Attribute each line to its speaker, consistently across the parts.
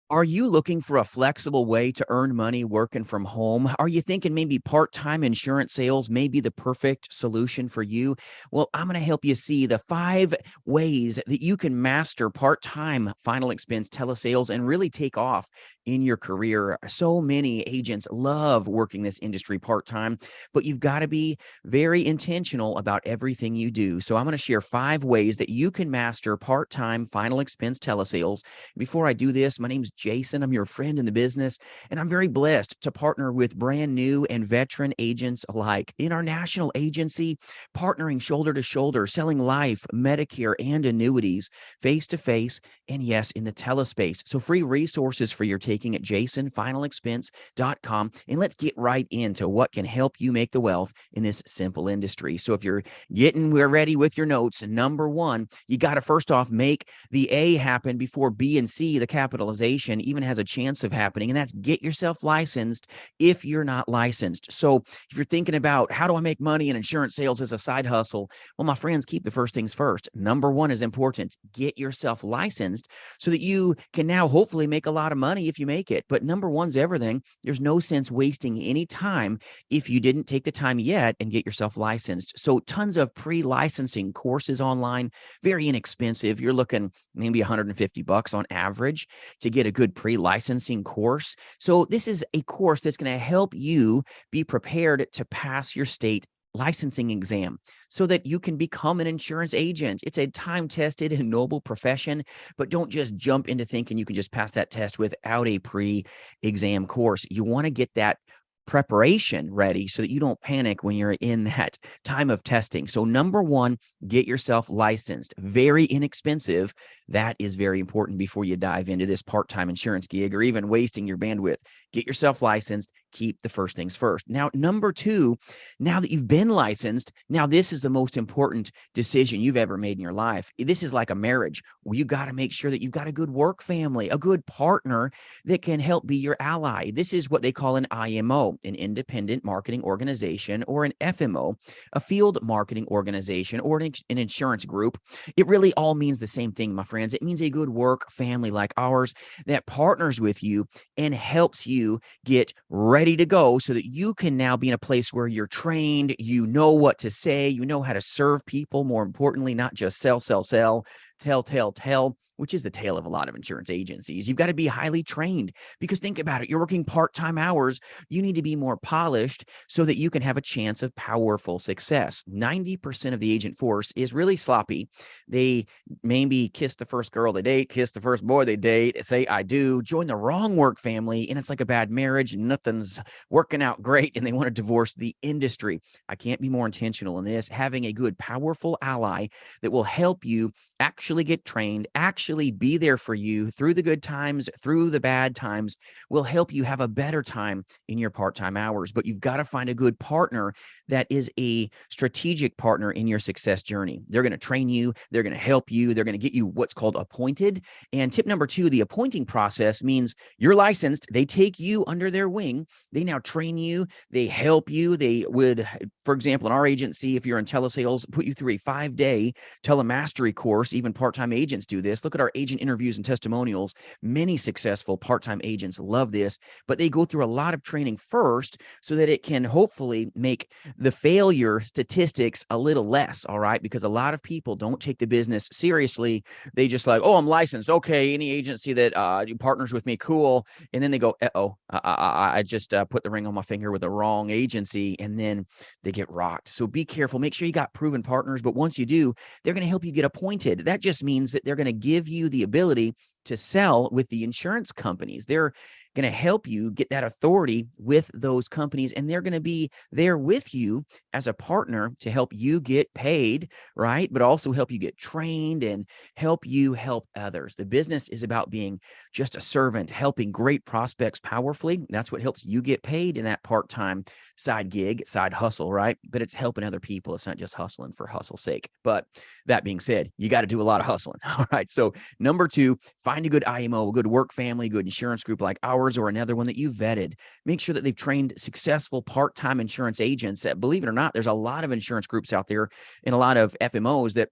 Speaker 1: Are you looking for a flexible way to earn money working from home? Are you thinking maybe part-time insurance sales may be the perfect solution for you? Well, I'm going to help you see the 5 ways that you can master part-time final expense telesales and really take off in your career. So many agents love working this industry part-time, but you've got to be very intentional about everything you do. So I'm going to share 5 ways that you can master part-time final expense telesales. Before I do this, my name's Jason. I'm your friend in the business, and I'm very blessed to partner with brand new and veteran agents alike in our national agency, partnering shoulder to shoulder, selling life, Medicare, and annuities face to face, and yes, in the telespace. So free resources for your taking at jasonfinalexpense.com. And let's get right into what can help you make the wealth in this simple industry. So if you're we're ready with your notes, number one, you got to first off make the A happen before B and C, the capitalization, even has a chance of happening. And that's get yourself licensed if you're not licensed. So if you're thinking about how do I make money in insurance sales as a side hustle? Well, my friends, keep the first things first. Number one is important. Get yourself licensed so that you can now hopefully make a lot of money if you make it. But number one's everything. There's no sense wasting any time if you didn't take the time yet and get yourself licensed. So tons of pre-licensing courses online, very inexpensive. You're looking maybe $150 on average to get a good pre-licensing course. So this is a course that's going to help you be prepared to pass your state licensing exam so that you can become an insurance agent. It's a time-tested and noble profession, but don't just jump into thinking you can just pass that test without a pre-exam course. You want to get that preparation ready so that you don't panic when you're in that time of testing. So number one, get yourself licensed. Very inexpensive. That is very important before you dive into this part-time insurance gig or even wasting your bandwidth. Get yourself licensed. Keep the first things first. Now, number two, now that you've been licensed, now this is the most important decision you've ever made in your life. This is like a marriage. Well, you got to make sure that you've got a good work family, a good partner that can help be your ally. This is what they call an IMO, an independent marketing organization, or an FMO, a field marketing organization, or an insurance group. It really all means the same thing, my friends. It means a good work family like ours that partners with you and helps you get ready to go so that you can now be in a place where you're trained, you know what to say, you know how to serve people, more importantly, not just sell, sell, sell, tell, which is the tale of a lot of insurance agencies. You've got to be highly trained because think about it. You're working part-time hours. You need to be more polished so that you can have a chance of powerful success. 90% of the agent force is really sloppy. They maybe kiss the first girl they date, kiss the first boy they date, say, I do, join the wrong work family, and it's like a bad marriage. Nothing's working out great, and they want to divorce the industry. I can't be more intentional in this. Having a good, powerful ally that will help you actually get trained, actually be there for you through the good times, through the bad times, will help you have a better time in your part-time hours. But you've got to find a good partner that is a strategic partner in your success journey. They're going to train you. They're going to help you. They're going to get you what's called appointed. And tip number two, the appointing process means you're licensed. They take you under their wing. They now train you. They help you. They would, for example, in our agency, if you're in telesales, put you through a 5-day telemastery course. Even part-time agents do this. Look at our agent interviews and testimonials. Many successful part-time agents love this, but they go through a lot of training first so that it can hopefully make the failure statistics a little less, all right? Because a lot of people don't take the business seriously. They just like, oh, I'm licensed. Okay, any agency that partners with me, cool. And then they go, uh-oh, I just put the ring on my finger with the wrong agency, and then they get rocked. So be careful. Make sure you got proven partners, but once you do, they're going to help you get appointed. That just means that they're going to give you the ability to sell with the insurance companies. They're going to help you get that authority with those companies, and they're going to be there with you as a partner to help you get paid, right? But also help you get trained and help you help others. The business is about being just a servant, helping great prospects powerfully. That's what helps you get paid in that part-time side gig, side hustle, right? But it's helping other people. It's not just hustling for hustle's sake. But that being said, you got to do a lot of hustling. All right. So number two, find a good IMO, a good work family, good insurance group like ours or another one that you vetted. Make sure that they've trained successful part-time insurance agents. Believe it or not, there's a lot of insurance groups out there and a lot of FMOs that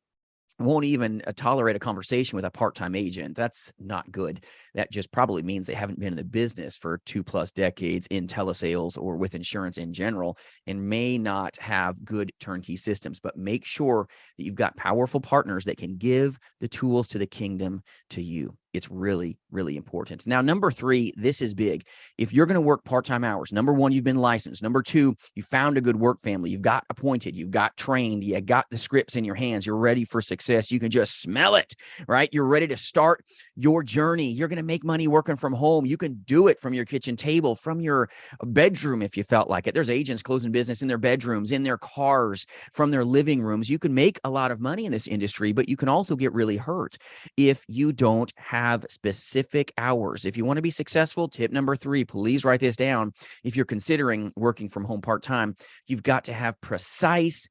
Speaker 1: won't even tolerate a conversation with a part-time agent. That's not good. That just probably means they haven't been in the business for 2+ decades in telesales or with insurance in general, and may not have good turnkey systems. But make sure that you've got powerful partners that can give the tools to the kingdom to you. It's really, really important. Now, number 3, this is big. If you're going to work part-time hours, number 1, you've been licensed. Number 2, you found a good work family. You've got appointed. You've got trained. You got the scripts in your hands. You're ready for success. You can just smell it, right? You're ready to start your journey. You're going to make money working from home. You can do it from your kitchen table, from your bedroom if you felt like it. There's agents closing business in their bedrooms, in their cars, from their living rooms. You can make a lot of money in this industry, but you can also get really hurt if you don't have specific hours. If you want to be successful, tip number 3, please write this down. If you're considering working from home part-time, you've got to have precise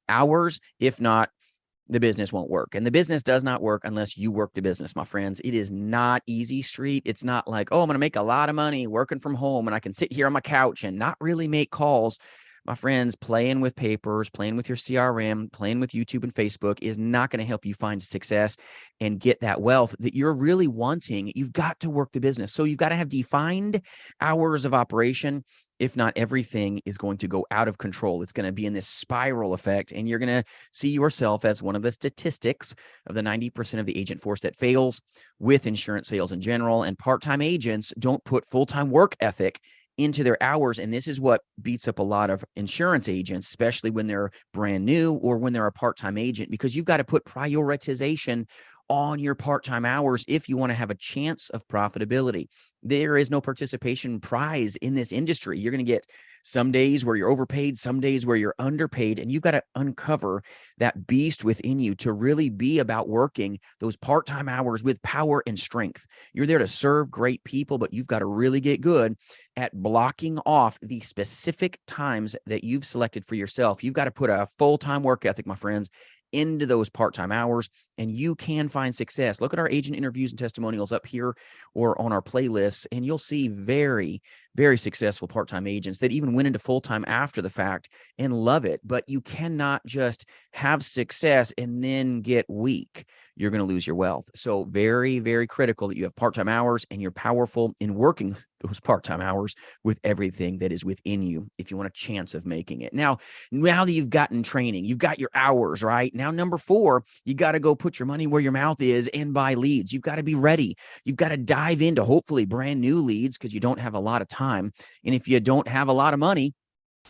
Speaker 1: hours. If not, the business won't work. And the business does not work unless you work the business, my friends. It is not easy street. It's not like, oh, I'm going to make a lot of money working from home and I can sit here on my couch and not really make calls. My friends, playing with papers, playing with your CRM, playing with YouTube and Facebook is not going to help you find success and get that wealth that you're really wanting. You've got to work the business. So you've got to have defined hours of operation. If not, everything is going to go out of control. It's going to be in this spiral effect, and you're going to see yourself as one of the statistics of the 90% of the agent force that fails with insurance sales in general. And part-time agents don't put full-time work ethic into their hours. And this is what beats up a lot of insurance agents, especially when they're brand new or when they're a part-time agent, because you've got to put prioritization on your part-time hours if you want to have a chance of profitability. There is no participation prize in this industry. You're going to get some days where you're overpaid, some days where you're underpaid, and you've got to uncover that beast within you to really be about working those part-time hours with power and strength. You're there to serve great people, but you've got to really get good at blocking off the specific times that you've selected for yourself. You've got to put a full-time work ethic, my friends, into those part-time hours, and you can find success. Look at our agent interviews and testimonials up here or on our playlists, and you'll see very, very successful part-time agents that even went into full-time after the fact and love it. But you cannot just have success and then get weak. You're going to lose your wealth. So very, very critical that you have part-time hours and you're powerful in working those part-time hours with everything that is within you if you want a chance of making it. Now that you've gotten training, you've got your hours, right? Now, number 4, you got to go put your money where your mouth is and buy leads. You've got to be ready. You've got to dive into hopefully brand new leads because you don't have a lot of time. And if you don't have a lot of money,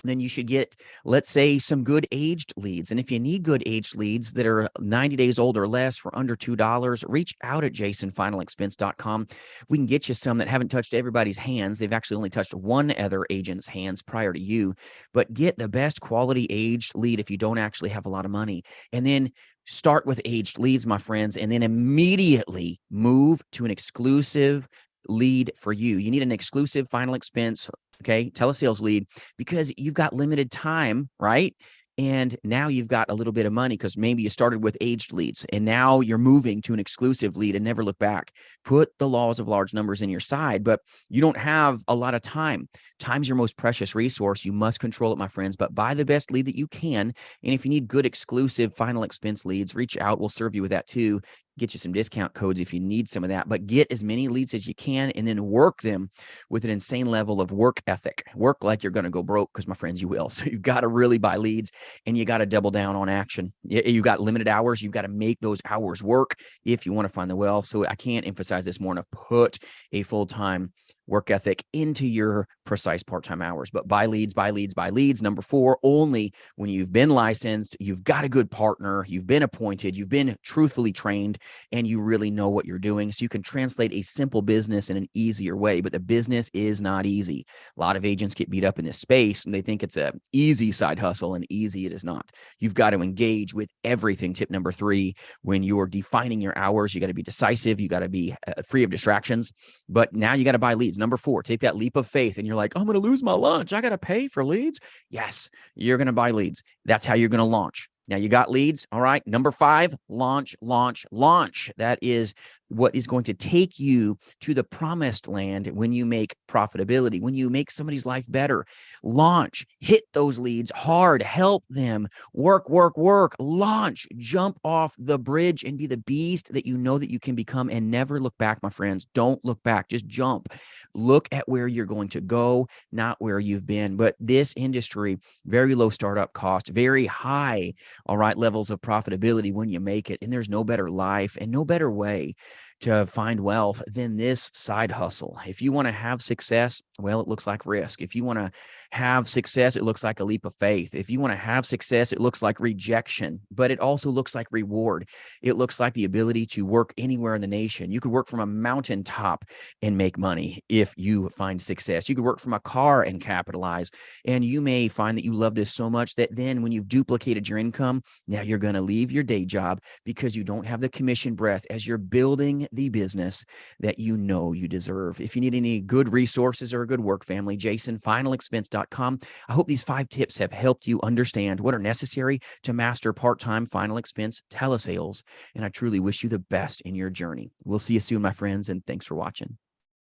Speaker 1: then you should get, let's say, some good aged leads. And if you need good aged leads that are 90 days old or less for under $2, reach out at jasonfinalexpense.com. We can get you some that haven't touched everybody's hands. They've actually only touched one other agent's hands prior to you. But get the best quality aged lead if you don't actually have a lot of money. And then start with aged leads, my friends, and then immediately move to an exclusive lead for you. You need an exclusive final expense, okay, telesales lead, because you've got limited time, right? And now you've got a little bit of money because maybe you started with aged leads and now you're moving to an exclusive lead and never look back. Put the laws of large numbers in your side, but you don't have a lot of time. Time's your most precious resource. You must control it, my friends, but buy the best lead that you can. And if you need good exclusive final expense leads, reach out. We'll serve you with that too. Get you some discount codes if you need some of that, but get as many leads as you can and then work them with an insane level of work ethic. Work like you're going to go broke because, my friends, you will. So you've got to really buy leads and you got to double down on action. You got limited hours. You've got to make those hours work if you want to find the wealth. So I can't emphasize this more enough. Put a full-time work ethic into your precise part-time hours, but buy leads, buy leads, buy leads. Number 4, only when you've been licensed, you've got a good partner, you've been appointed, you've been truthfully trained, and you really know what you're doing. So you can translate a simple business in an easier way, but the business is not easy. A lot of agents get beat up in this space and they think it's a easy side hustle, and easy it is not. You've got to engage with everything. Tip number 3, when you're defining your hours, you got to be decisive. You got to be free of distractions, but now you got to buy leads. Number 4, take that leap of faith. And you're like, I'm going to lose my lunch. I got to pay for leads. Yes, you're going to buy leads. That's how you're going to launch. Now you got leads. All right. Number 5, launch, launch, launch. That is what is going to take you to the promised land when you make profitability, when you make somebody's life better. Launch, hit those leads hard, help them, work, work, work, launch, jump off the bridge and be the beast that you know that you can become, and never look back, my friends. Don't look back, just jump. Look at where you're going to go, not where you've been. But this industry, very low startup cost, very high, all right, levels of profitability when you make it. And there's no better life and no better way to find wealth than this side hustle. If you want to have success, well, it looks like risk. If you want to have success, it looks like a leap of faith. If you want to have success, it looks like rejection, but it also looks like reward. It looks like the ability to work anywhere in the nation. You could work from a mountaintop and make money if you find success. You could work from a car and capitalize. And you may find that you love this so much that then when you've duplicated your income, now you're going to leave your day job because you don't have the commission breath as you're building the business that you know you deserve. If you need any good resources or a good work family, Jason, finalexpense.com. I hope these 5 tips have helped you understand what are necessary to master part-time final expense telesales. And I truly wish you the best in your journey. We'll see you soon, my friends, and thanks for watching.